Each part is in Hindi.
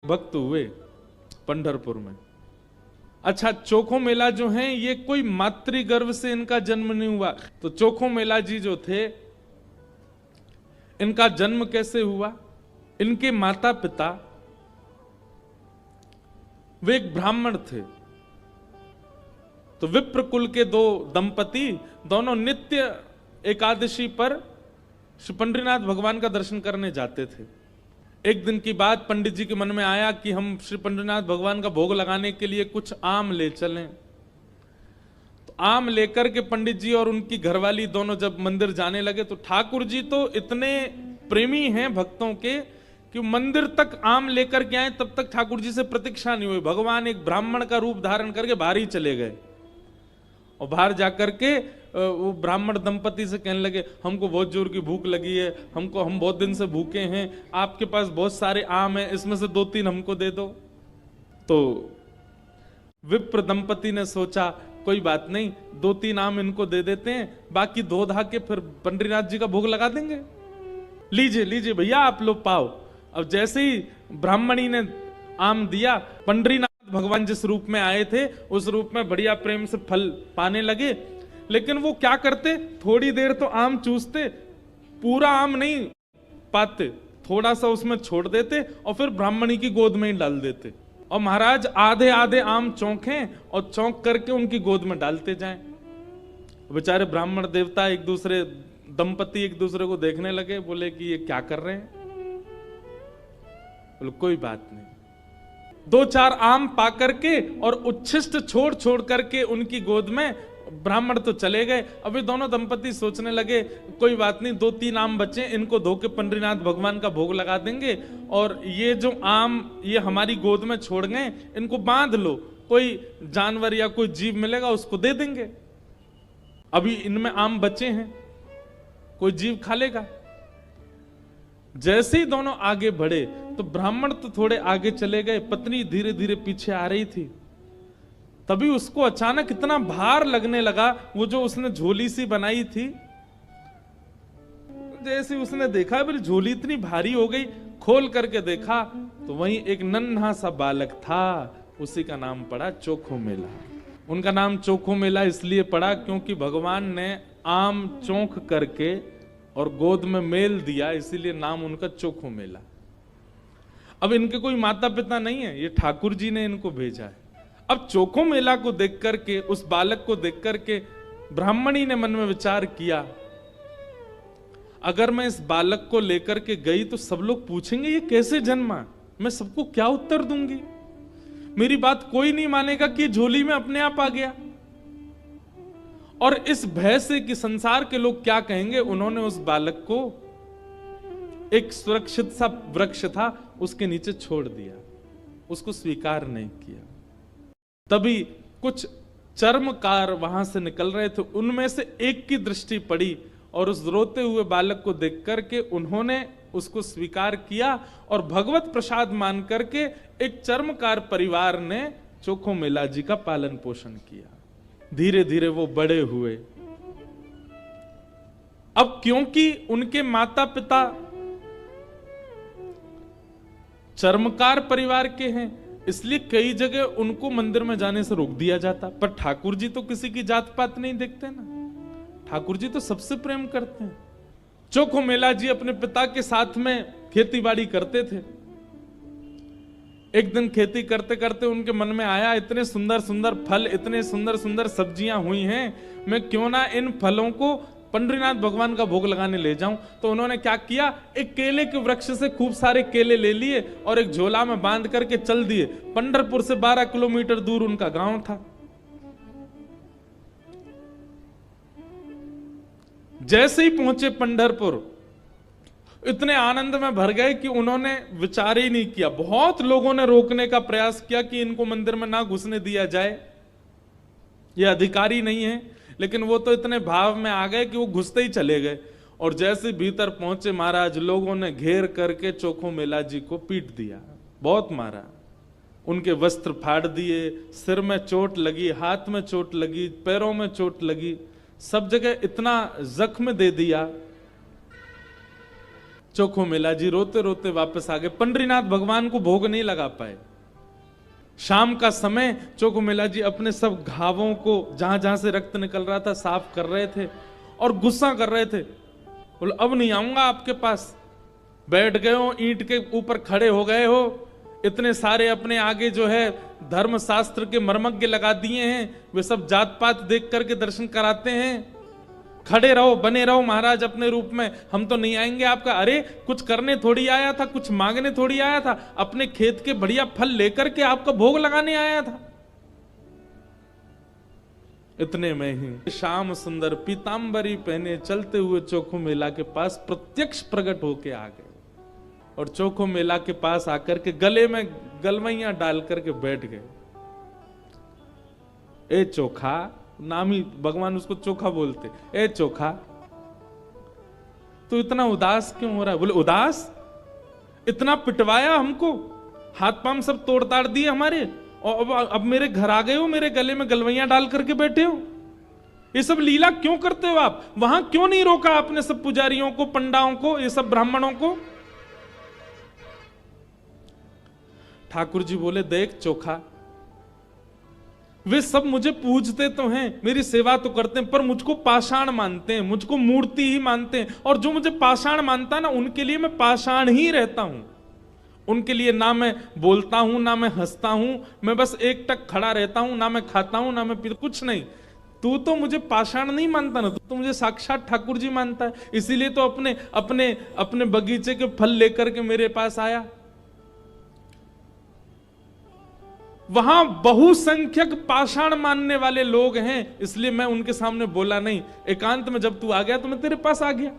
भक्त हुए पंढरपुर में। अच्छा, चोखो मेला जो है ये कोई मातृगर्भ से इनका जन्म नहीं हुआ। तो चोखो मेला जी जो थे, इनका जन्म कैसे हुआ? इनके माता पिता वे एक ब्राह्मण थे। तो विप्र कुल के दो दंपति दोनों नित्य एकादशी पर श्री पंडरीनाथ भगवान का दर्शन करने जाते थे। एक दिन की बात, पंडित जी के मन में आया कि हम श्री पंडरीनाथ भगवान का भोग लगाने के लिए कुछ आम ले चलें। तो आम लेकर के पंडित जी और उनकी घरवाली दोनों जब मंदिर जाने लगे, तो ठाकुर जी तो इतने प्रेमी हैं भक्तों के कि मंदिर तक आम लेकर के आए, तब तक ठाकुर जी से प्रतीक्षा नहीं हुई। भगवान एक ब्राह्मण का रूप धारण करके बाहर ही चले गए और बाहर जाकर के वो ब्राह्मण दंपति से कहने लगे, हमको बहुत जोर की भूख लगी है, हम बहुत दिन से भूखे हैं, आपके पास बहुत सारे आम हैं, इसमें से 2-3 हमको दे दो। तो विप्र दंपति ने सोचा कोई बात नहीं, 2-3 आम इनको दे देते हैं, बाकी धो धा के फिर पंडरीनाथ जी का भोग लगा देंगे। लीजिए लीजिए भैया, आप लोग पाओ। अब जैसे ही ब्राह्मणी ने आम दिया, पंडरीनाथ भगवान जिस रूप में आए थे उस रूप में बढ़िया प्रेम से फल पाने लगे। लेकिन वो क्या करते, थोड़ी देर तो आम चूसते, पूरा आम नहीं पाते, थोड़ा सा उसमें छोड़ देते और फिर ब्राह्मणी की गोद में ही डाल देते। और महाराज आधे आधे आम चौंकें और चौंक करके उनकी गोद में डालते जाएं। बेचारे ब्राह्मण देवता दंपति एक दूसरे को देखने लगे, बोले कि ये क्या कर रहे हैं? बोले कोई बात नहीं। 2-4 आम पा करके और उच्छिष्ट छोड़ छोड़ करके उनकी गोद में ब्राह्मण तो चले गए। अभी दोनों दंपति सोचने लगे कोई बात नहीं, 2-3 आम बचे, इनको धो के पंडरीनाथ भगवान का भोग लगा देंगे, और ये जो आम ये हमारी गोद में छोड़ गए, इनको बांध लो, कोई जानवर या कोई जीव मिलेगा उसको दे देंगे, अभी इनमें आम बचे हैं, कोई जीव खा लेगा। जैसे ही दोनों आगे बढ़े तो ब्राह्मण तो थोड़े आगे चले गए, पत्नी धीरे धीरे पीछे आ रही थी। तभी उसको अचानक इतना भार लगने लगा, वो जो उसने झोली सी बनाई थी, जैसे उसने देखा बोले झोली इतनी भारी हो गई, खोल करके देखा तो वहीं एक नन्हा सा बालक था। उसी का नाम पड़ा चोखो मेला। उनका नाम चोखो मेला इसलिए पड़ा क्योंकि भगवान ने आम चौंक करके और गोद में मेल दिया, इसीलिए नाम उनका चोखो मेला। अब इनके कोई माता पिता नहीं है, ये ठाकुर जी ने इनको भेजा है। अब चोखो मेला को देख करके, उस बालक को देख करके ब्राह्मणी ने मन में विचार किया, अगर मैं इस बालक को लेकर के गई तो सब लोग पूछेंगे ये कैसे जन्मा, मैं सबको क्या उत्तर दूंगी? मेरी बात कोई नहीं मानेगा कि झोली में अपने आप आ गया। और इस भय से कि संसार के लोग क्या कहेंगे, उन्होंने उस बालक को एक सुरक्षित सा वृक्ष था उसके नीचे छोड़ दिया, उसको स्वीकार नहीं किया। तभी कुछ चर्मकार वहां से निकल रहे थे, उनमें से एक की दृष्टि पड़ी और उस रोते हुए बालक को देख करके उन्होंने उसको स्वीकार किया और भगवत प्रसाद मान करके एक चर्मकार परिवार ने चोखो मेला जी का पालन पोषण किया। धीरे धीरे वो बड़े हुए। अब क्योंकि उनके माता पिता चर्मकार परिवार के हैं, इसलिए कई जगह उनको मंदिर में जाने से रोक दिया जाता। पर ठाकुर जी तो किसी की जात पात नहीं देखते ना, ठाकुर जी तो सबसे प्रेम करते हैं। चोखो मेला जी अपने पिता के साथ में खेती बाड़ी करते थे। एक दिन खेती करते करते उनके मन में आया, इतने सुंदर सुंदर फल, इतने सुंदर सुंदर सब्जियां हुई हैं, मैं क्यों ना इन फलों को पंडरीनाथ भगवान का भोग लगाने ले जाऊं। तो उन्होंने क्या किया, एक केले के वृक्ष से खूब सारे केले ले लिए और एक झोला में बांध करके चल दिए। पंढरपुर से 12 किलोमीटर दूर उनका गांव था। जैसे ही पहुंचे पंढरपुर, इतने आनंद में भर गए कि उन्होंने विचार ही नहीं किया। बहुत लोगों ने रोकने का प्रयास किया कि इनको मंदिर में ना घुसने दिया जाए, ये अधिकारी नहीं है, लेकिन वो तो इतने भाव में आ गए कि वो घुसते ही चले गए। और जैसे भीतर पहुंचे महाराज, लोगों ने घेर करके चोखो मेला जी को पीट दिया, बहुत मारा, उनके वस्त्र फाड़ दिए, सिर में चोट लगी, हाथ में चोट लगी, पैरों में चोट लगी, सब जगह इतना जख्म दे दिया चोखो मेला जी रोते रोते वापस आ गए। पंडरीनाथ भगवान को भोग नहीं लगा पाए। शाम का समय चोखो मेला जी अपने सब घावों को, जहां जहां से रक्त निकल रहा था, साफ कर रहे थे और गुस्सा कर रहे थे। बोले अब नहीं आऊंगा आपके पास। बैठ गए हो, ईंट के ऊपर खड़े हो गए हो, इतने सारे अपने आगे जो है धर्म शास्त्र के मर्मज्ञ लगा दिए हैं, वे सब जात पात देख करके दर्शन कराते हैं। खड़े रहो, बने रहो महाराज अपने रूप में, हम तो नहीं आएंगे आपका। अरे कुछ करने थोड़ी आया था, कुछ मांगने थोड़ी आया था, अपने खेत के बढ़िया फल लेकर के आपका भोग लगाने आया था। इतने में ही श्याम सुंदर पीतांबरी पहने चलते हुए चोखो मेला के पास प्रत्यक्ष प्रकट होके आ गए और चोखो मेला के पास आकर के गले में गलवैयां डाल करके बैठ गए। ए चोखा, नाम ही भगवान उसको चोखा बोलते। ए चोखा, तू इतना उदास क्यों हो रहा है? बोले उदास? इतना पिटवाया हमको, हाथ पांव सब तोड़ ताड़ दिए हमारे, और अब मेरे घर आ गए हो, मेरे गले में गलवैयां डाल करके बैठे हो। ये सब लीला क्यों करते हो आप? वहां क्यों नहीं रोका आपने सब पुजारियों को, पंडाओं को, ये सब ब्राह्मणों को? ठाकुर जी बोले देख चोखा, वे सब मुझे पूजते तो हैं, मेरी सेवा तो करते हैं, पर मुझको पाषाण मानते हैं, मुझको मूर्ति ही मानते हैं। और जो मुझे पाषाण मानता ना, उनके लिए मैं पाषाण ही रहता हूं। उनके लिए ना मैं बोलता हूं, ना मैं हंसता हूं, मैं बस एक टक खड़ा रहता हूं, ना मैं खाता हूं, ना मैं पीता, कुछ नहीं। तू तो मुझे पाषाण नहीं मानता ना, तू तो मुझे साक्षात ठाकुर जी मानता है। इसीलिए तो अपने अपने अपने बगीचे के फल लेकर के मेरे पास आया। वहां बहुसंख्यक पाषाण मानने वाले लोग हैं, इसलिए मैं उनके सामने बोला नहीं। एकांत में जब तू आ गया तो मैं तेरे पास आ गया।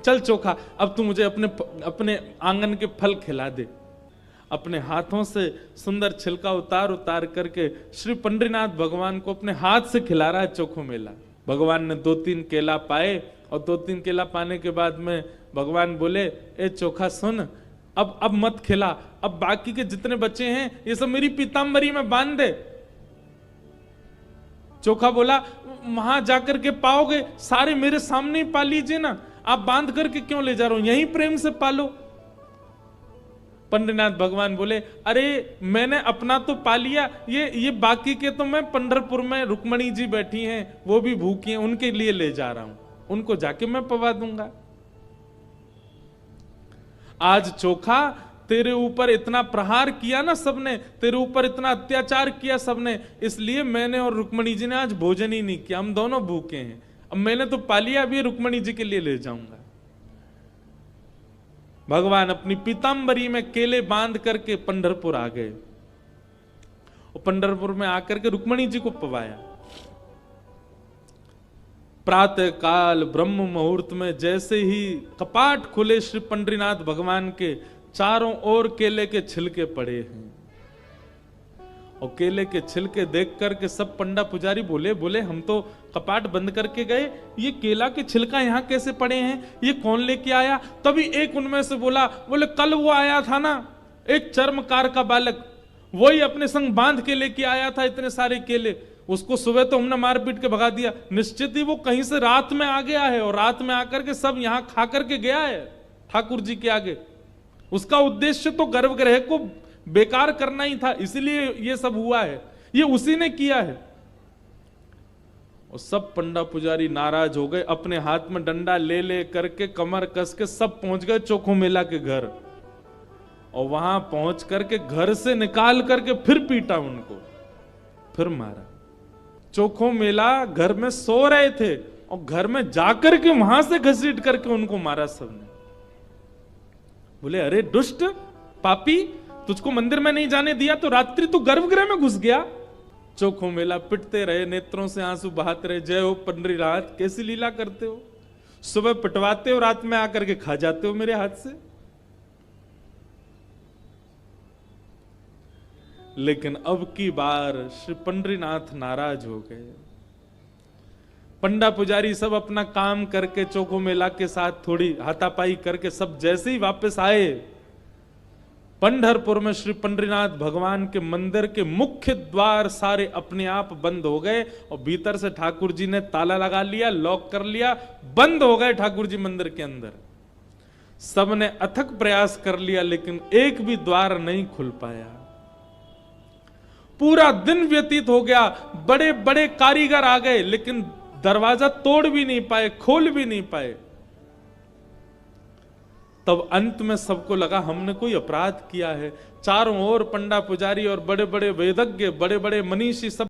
चल चोखा, अब तू मुझे अपने आंगन के फल खिला दे। अपने हाथों से सुंदर छिलका उतार उतार करके श्री पंडरीनाथ भगवान को अपने हाथ से खिला रहा है चोखो मेला। भगवान ने 2-3 केला पाए और 2-3 केला पाने के बाद में भगवान बोले, ए चोखा सुन, अब मत खिला, अब बाकी के जितने बच्चे हैं ये सब मेरी पीतांबरी में बांध दे। चोखा बोला, वहां जाकर के पाओगे, सारे मेरे सामने ही पा लीजिए ना, आप बांध करके क्यों ले जा रहे हो, यहीं प्रेम से पालो। पंडरीनाथ भगवान बोले, अरे मैंने अपना तो पा लिया, ये बाकी के तो मैं पंढरपुर में रुक्मणी जी बैठी हैं, वो भी भूखी हैं, उनके लिए ले जा रहा हूं, उनको जाके मैं पवा दूंगा। आज चोखा तेरे ऊपर इतना प्रहार किया ना सबने, तेरे ऊपर इतना अत्याचार किया सबने, इसलिए मैंने और रुक्मणी जी ने आज भोजन ही नहीं किया, हम दोनों भूखे हैं। अब मैंने तो पा लिया, अभी रुक्मणी जी के लिए ले जाऊंगा। भगवान अपनी पीतांबरी में केले बांध करके पंढरपुर आ गए और पंढरपुर में आकर के रुक्मणी जी को पवाया। प्रातः काल ब्रह्म मुहूर्त में जैसे ही कपाट खुले, श्री पंडरीनाथ भगवान के चारों ओर केले के छिलके पड़े हैं और केले के छिलके देख करके सब पंडा पुजारी बोले हम तो कपाट बंद करके गए, ये केला के छिलका यहाँ कैसे पड़े हैं, ये कौन लेके आया? तभी एक उनमें से बोले कल वो आया था ना, एक चर्मकार का बालक, वही अपने संग बांध के लेके आया था इतने सारे केले, उसको सुबह तो हमने मार पीट के भगा दिया, निश्चित ही वो कहीं से रात में आ गया है और रात में आकर के सब यहां खा करके गया है ठाकुर जी के आगे। उसका उद्देश्य तो गर्भगृह को बेकार करना ही था, इसीलिए ये सब हुआ है, ये उसी ने किया है। और सब पंडा पुजारी नाराज हो गए, अपने हाथ में डंडा ले ले करके कमर कस के सब पहुंच गए चोखो मेला के घर और वहां पहुंच करके घर से निकाल करके फिर पीटा उनको, फिर मारा। चोखो मेला घर में सो रहे थे और घर में जाकर के वहां से घसीट करके उनको मारा सबने। बोले अरे दुष्ट पापी, तुझको मंदिर में नहीं जाने दिया तो रात्रि तू गर्भगृह में घुस गया। चोखो मेला पिटते रहे, नेत्रों से आंसू बहाते रहे, जय हो पंडरीनाथ, कैसी लीला करते हो, सुबह पिटवाते हो, रात में आकर के खा जाते हो मेरे हाथ से। लेकिन अब की बार श्री पंडरीनाथ नाराज हो गए। पंडा पुजारी सब अपना काम करके चोखो मेला के साथ थोड़ी हाथापाई करके सब जैसे ही वापस आए, पंढरपुर में श्री पंडरीनाथ भगवान के मंदिर के मुख्य द्वार सारे अपने आप बंद हो गए और भीतर से ठाकुर जी ने ताला लगा लिया, लॉक कर लिया, बंद हो गए ठाकुर जी मंदिर के अंदर। सबने अथक प्रयास कर लिया लेकिन एक भी द्वार नहीं खुल पाया। पूरा दिन व्यतीत हो गया, बड़े बड़े कारीगर आ गए लेकिन दरवाजा तोड़ भी नहीं पाए, खोल भी नहीं पाए। तब अंत में सबको लगा हमने कोई अपराध किया है। चारों ओर पंडा पुजारी और बड़े बड़े वेदज्ञ, बड़े बड़े मनीषी सब